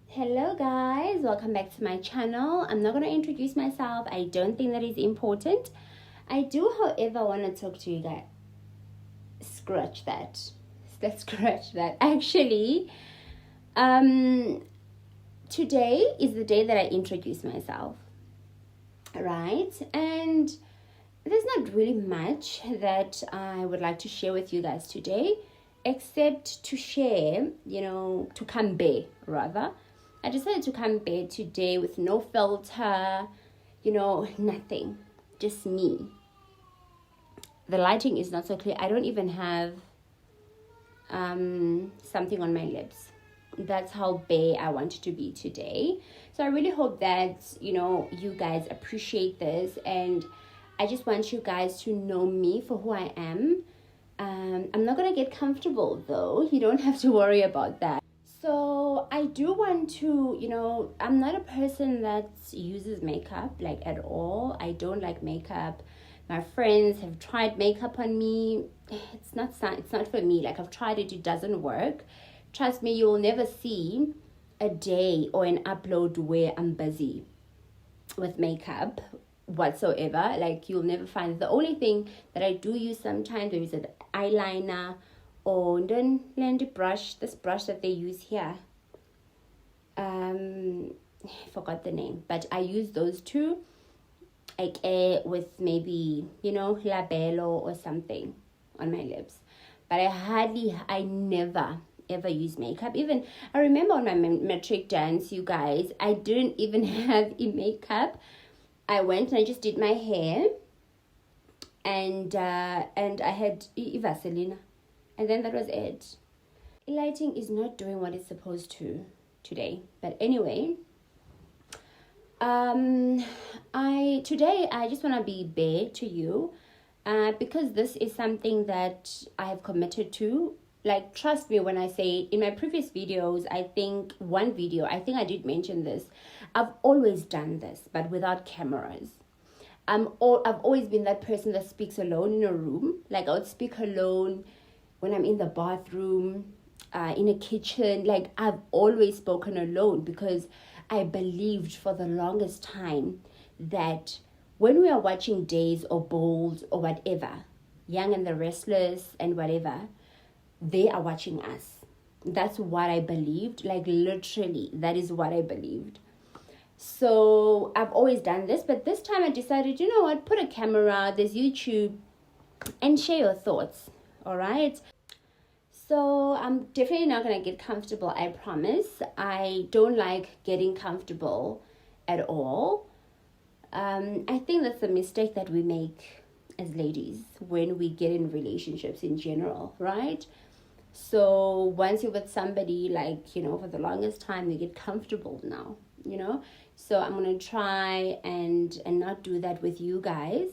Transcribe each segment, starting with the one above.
Hello guys, welcome back to my channel. I'm not going to introduce myself. I don't think that is important. I do, however, want to talk to you guys. Scratch that. Let's scratch that. Actually, today is the day that I introduce myself, right? And there's not really much that I would like to share with you guys today, except to share, to come bare, rather. I decided to come bare today with no filter, nothing, just me. The lighting is not so clear. I don't even have something on my lips. That's how bare I wanted to be today. So I really hope that, you guys appreciate this, and I just want you guys to know me for who I am. I'm not going to get comfortable though. You don't have to worry about that. So I do want to, I'm not a person that uses makeup like at all. I don't like makeup. My friends have tried makeup on me. It's not for me. Like, I've tried it. It doesn't work. Trust me, you will never see a day or an upload where I'm busy with makeup whatsoever. Like, you'll never find it. The only thing that I do use sometimes is an eyeliner or then this brush that they use here. I forgot the name, but I use those two, like with maybe labello or something on my lips. But I never ever use makeup. Even I remember on my metric dance, you guys, I didn't even have a makeup. I went and I just did my hair, and I had Vaseline, and then that was it. Lighting is not doing what it's supposed to today, but anyway, today I just want to be bare to you, because this is something that I have committed to. Like, trust me when I say, in my previous videos, I think I did mention this. I've always done this, but without cameras. I've always been that person that speaks alone in a room. Like, I would speak alone when I'm in the bathroom, in a kitchen. Like, I've always spoken alone because I believed for the longest time that when we are watching Days or Bold or whatever, Young and the Restless and whatever, they are watching us. That's what I believed. Like, literally, that is what I believed. So I've always done this, but this time I decided, you know what, put a camera, there's YouTube, and share your thoughts. All right. So I'm definitely not going to get comfortable, I promise. I don't like getting comfortable at all. I think that's a mistake that we make as ladies when we get in relationships in general, right? So once you're with somebody, like, for the longest time, you get comfortable now, So I'm going to try and not do that with you guys.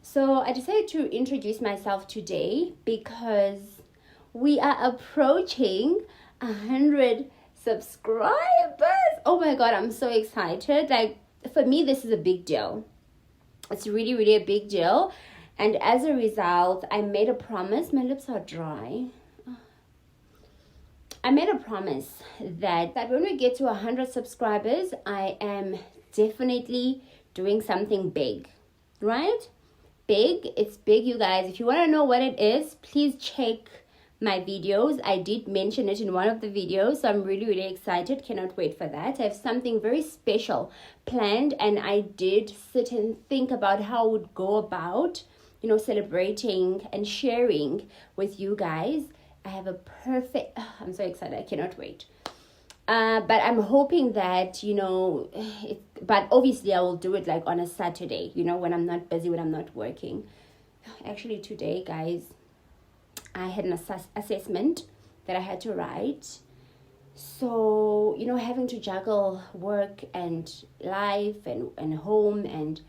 So I decided to introduce myself today because we are approaching 100 subscribers. Oh my God, I'm so excited. Like, for me, this is a big deal. It's really, really a big deal. And as a result, I made a promise. My lips are dry. I made a promise that when we get to 100 subscribers, I am definitely doing something big, right? Big. It's big, you guys. If you want to know what it is, please check my videos. I did mention it in one of the videos, so I'm really, really excited. Cannot wait for that. I have something very special planned, and I did sit and think about how I would go about, celebrating and sharing with you guys. I have a perfect, I'm so excited. I cannot wait. But I'm hoping that, but obviously I will do it like on a Saturday, when I'm not busy, when I'm not working. Actually, today, guys, I had an assessment that I had to write. So, having to juggle work and life and home and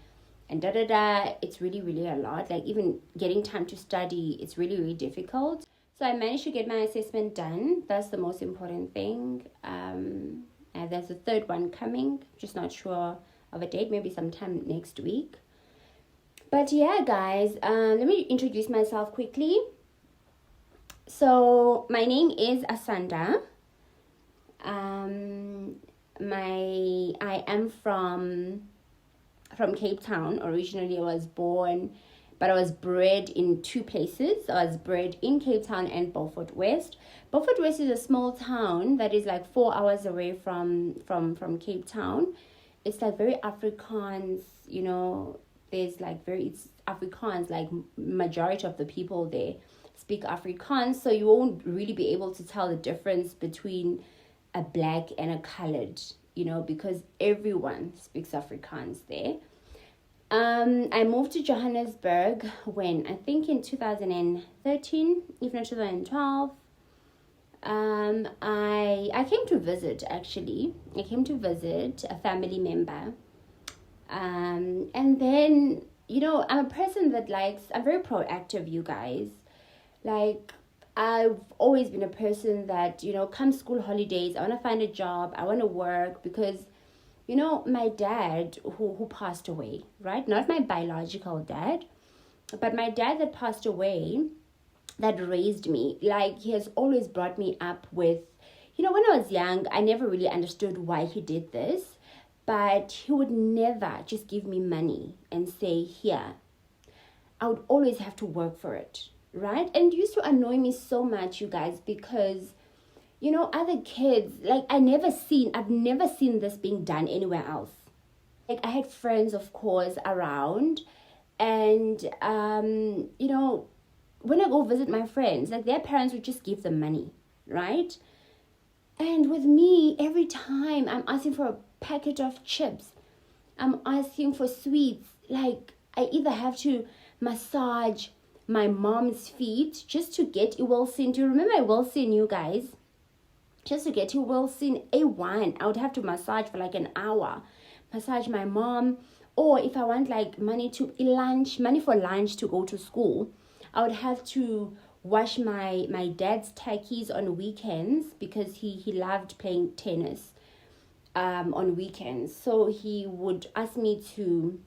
it's really, really a lot. Like, even getting time to study, it's really, really difficult. So I managed to get my assessment done. That's the most important thing. And there's a third one coming. Just not sure of a date. Maybe sometime next week. But yeah, guys, let me introduce myself quickly. So my name is Asanda. I am from Cape Town. Originally, I was born, but I was bred in two places. I was bred in Cape Town and Beaufort West. Beaufort West is a small town that is like 4 hours away from Cape Town. It's like very Afrikaans, you know. There's like it's Afrikaans, like majority of the people there speak Afrikaans, so you won't really be able to tell the difference between a black and a colored, you know, because everyone speaks Afrikaans there. I moved to Johannesburg when I think in 2013, if not 2012. I came to visit actually. I came to visit a family member. And then, you know, I'm a person that I'm very proactive, you guys. Like, I've always been a person that, you know, come school holidays, I want to find a job, I want to work, because, you know, my dad who passed away, right? Not my biological dad, but my dad that passed away, that raised me, like, he has always brought me up with, you know, when I was young, I never really understood why he did this, but he would never just give me money and say, here. I would always have to work for it, right? And it used to annoy me so much, you guys, because, you know, other kids, like, I've never seen this being done anywhere else. Like, I had friends, of course, around, and, you know, when I go visit my friends, like, their parents would just give them money, right? And with me, every time I'm asking for a packet of chips, I'm asking for sweets, like, I either have to massage my mom's feet just to get Wilson. Do you remember Wilson, you guys? Just to get Wilson A1, I would have to massage for like an hour. Massage my mom. Or if I want like money for lunch to go to school, I would have to wash my dad's tackies on weekends, because he loved playing tennis on weekends. So he would ask me to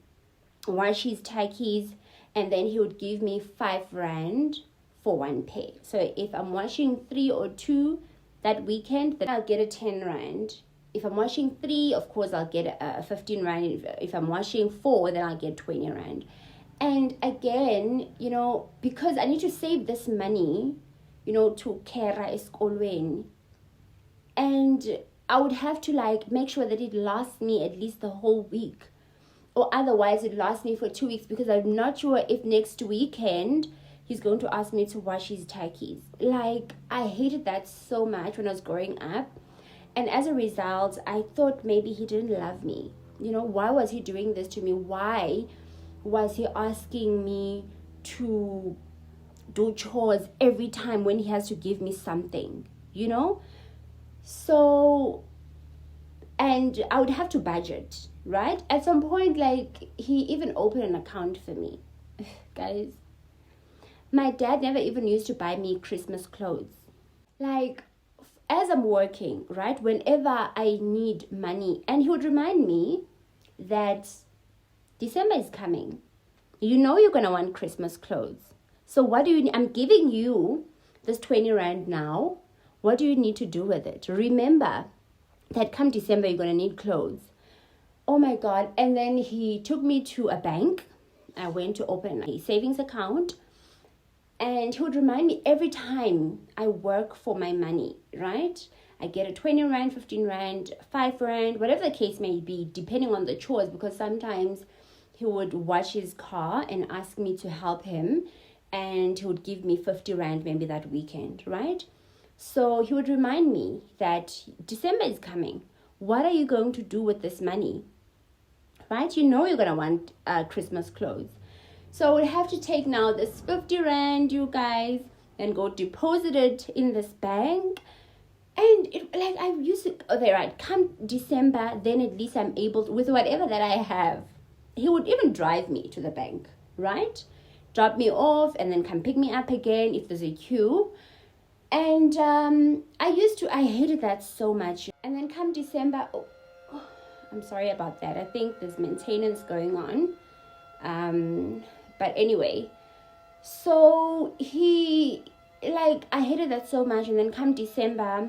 wash his tackies, and then he would give me 5 rand for one pair. So if I'm washing 3 or 2 that weekend, then I'll get a 10 rand. If I'm washing 3, of course, I'll get a 15 rand. If I'm washing 4, then I'll get 20 rand. And again, you know, because I need to save this money, you know, to kera esikolweni. And I would have to like make sure that it lasts me at least the whole week. Or otherwise it lasts me for 2 weeks, because I'm not sure if next weekend he's going to ask me to wash his tackies. Like, I hated that so much when I was growing up. And as a result, I thought maybe he didn't love me. You know, why was he doing this to me? Why was he asking me to do chores every time when he has to give me something, you know? So, and I would have to budget, right? At some point, like, he even opened an account for me. Guys, my dad never even used to buy me Christmas clothes. Like, as I'm working, right, whenever I need money, and he would remind me that December is coming. You know you're going to want Christmas clothes. So what do you need? I'm giving you this 20 rand now. What do you need to do with it? Remember that come December, you're going to need clothes. Oh my God. And then he took me to a bank. I went to open a savings account. And he would remind me every time I work for my money, right? I get a 20 rand, 15 rand, 5 rand, whatever the case may be, depending on the chores, because sometimes he would wash his car and ask me to help him, and he would give me 50 rand maybe that weekend, right? So he would remind me that December is coming. What are you going to do with this money? Right? You know you're going to want Christmas clothes. So I would have to take now this 50 rand, you guys, and go deposit it in this bank. And I used to, okay, right, come December, then at least I'm able to, with whatever that I have. He would even drive me to the bank, right? Drop me off and then come pick me up again if there's a queue. And I hated that so much. And then come December, I'm sorry about that. I think there's maintenance going on. But anyway, so he, like, I hated that so much. And then come December,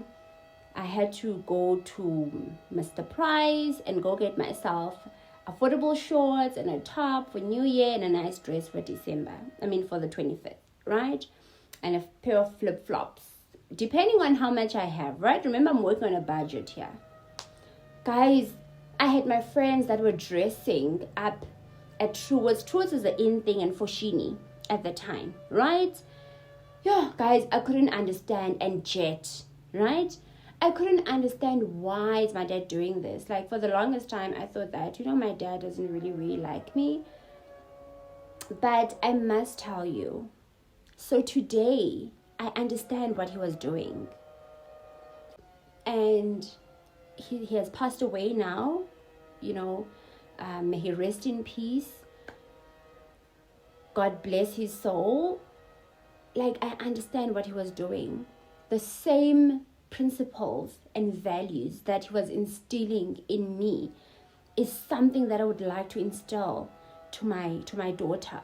I had to go to Mr. Price and go get myself affordable shorts and a top for New Year and a nice dress for December. For the 25th, right? And a pair of flip-flops, depending on how much I have, right? Remember, I'm working on a budget here. Guys, I had my friends that were dressing up at Truworths. Truworths was the in thing, and Foschini at the time, right? Yeah, guys, I couldn't understand. And Jet, right? I couldn't understand why is my dad doing this. Like, for the longest time, I thought that, my dad doesn't really like me. But I must tell you, so today, I understand what he was doing. And he has passed away now, may he rest in peace. God bless his soul. Like, I understand what he was doing. The same principles and values that he was instilling in me is something that I would like to instill to my daughter.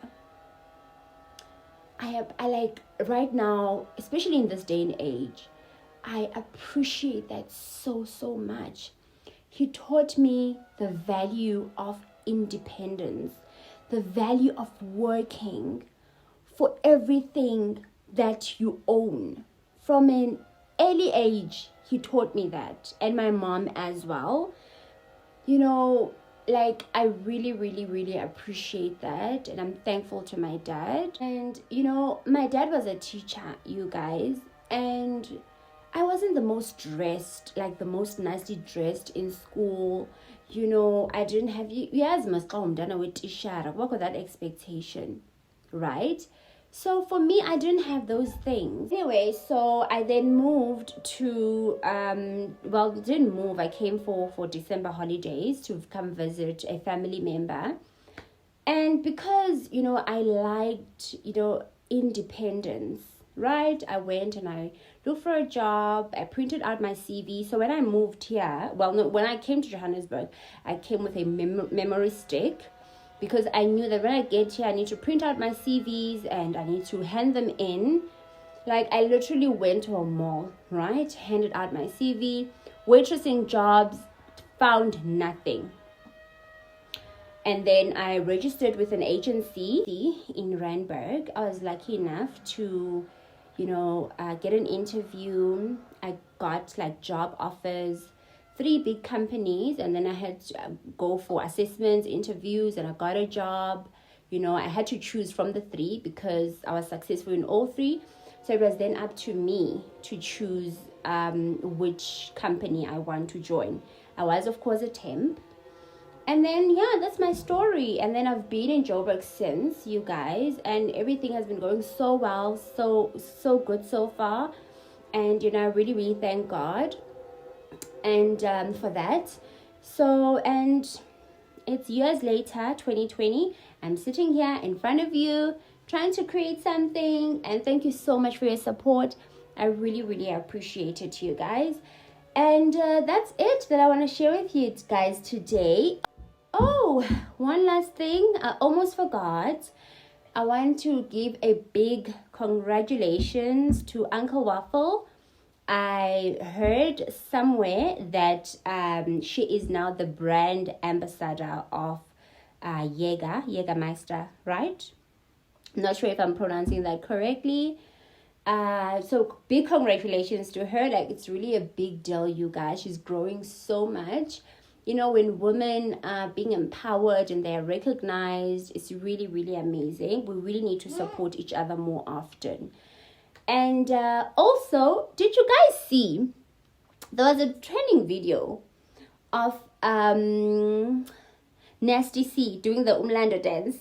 I like right now, especially in this day and age, I appreciate that so much. He taught me the value of independence, the value of working for everything that you own. From an early age, he taught me that, and my mom as well. Like, I really appreciate that, and I'm thankful to my dad. And my dad was a teacher, you guys, and I wasn't the most dressed, like the most nicely dressed in school. I didn't have work with that expectation, right? So for me, I didn't have those things. Anyway, so I then moved to, didn't move. I came for December holidays to come visit a family member. And because, I liked, independence, right? I went and I looked for a job. I printed out my CV. So when I moved here, when I came to Johannesburg, I came with a memory stick, because I knew that when I get here, I need to print out my CVs and I need to hand them in. Like, I literally went to a mall, right? Handed out my CV, waitressing jobs, found nothing. And then I registered with an agency in Randburg. I was lucky enough to, get an interview. I got like job offers, 3 big companies, and then I had to go for assessments, interviews, and I got a job. I had to choose from the 3 because I was successful in all 3. So it was then up to me to choose which company I want to join. I was, of course, a temp. And then, that's my story. And then I've been in Joburg since, you guys, and everything has been going so well, so good so far. And, I really thank God and for that. So, and it's years later, 2020, I'm sitting here in front of you trying to create something, and thank you so much for your support. I really appreciate it, you guys. And that's it that I want to share with you guys today. Oh, one last thing, I almost forgot. I want to give a big congratulations to Uncle Waffle. I heard somewhere that she is now the brand ambassador of Jägermeister, right? I'm not sure if I'm pronouncing that correctly. So big congratulations to her. Like, it's really a big deal, you guys. She's growing so much. When women are being empowered and they are recognized, it's really amazing. We really need to support each other more often. And also, did you guys see, there was a trending video of Nasty C doing the Umlando dance.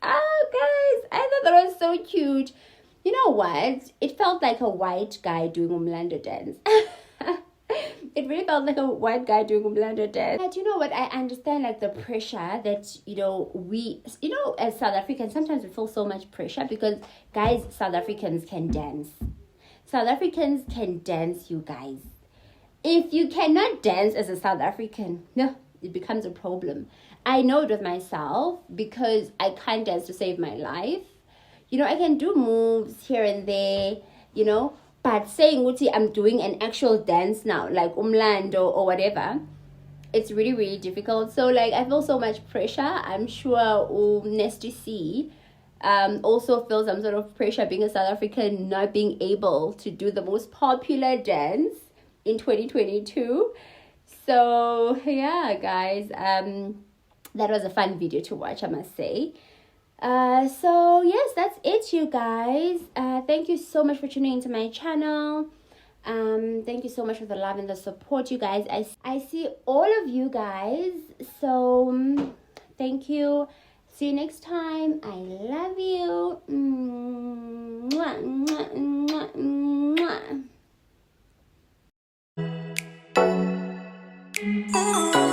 Oh, guys, I thought that was so cute. You know what? It felt like a white guy doing Umlando dance. It really felt like a white guy doing Umlando dance. But you know what? I understand like the pressure that, we, as South Africans, sometimes we feel so much pressure because, guys, South Africans can dance. South Africans can dance, you guys. If you cannot dance as a South African, no, it becomes a problem. I know it with myself because I can't dance to save my life. You know, I can do moves here and there, you know, but saying Uti, I'm doing an actual dance now, like umlando or whatever, it's really, really difficult. So like I feel so much pressure. I'm sure Nesty C also feel some sort of pressure being a South African, not being able to do the most popular dance in 2022. So yeah, guys, that was a fun video to watch, I must say. So yes, that's it, you guys. Thank you so much for tuning into my channel. Thank you so much for the love and the support, you guys. I see all of you guys. So thank you. See you next time. I love you. Mwah, mwah, mwah, mwah.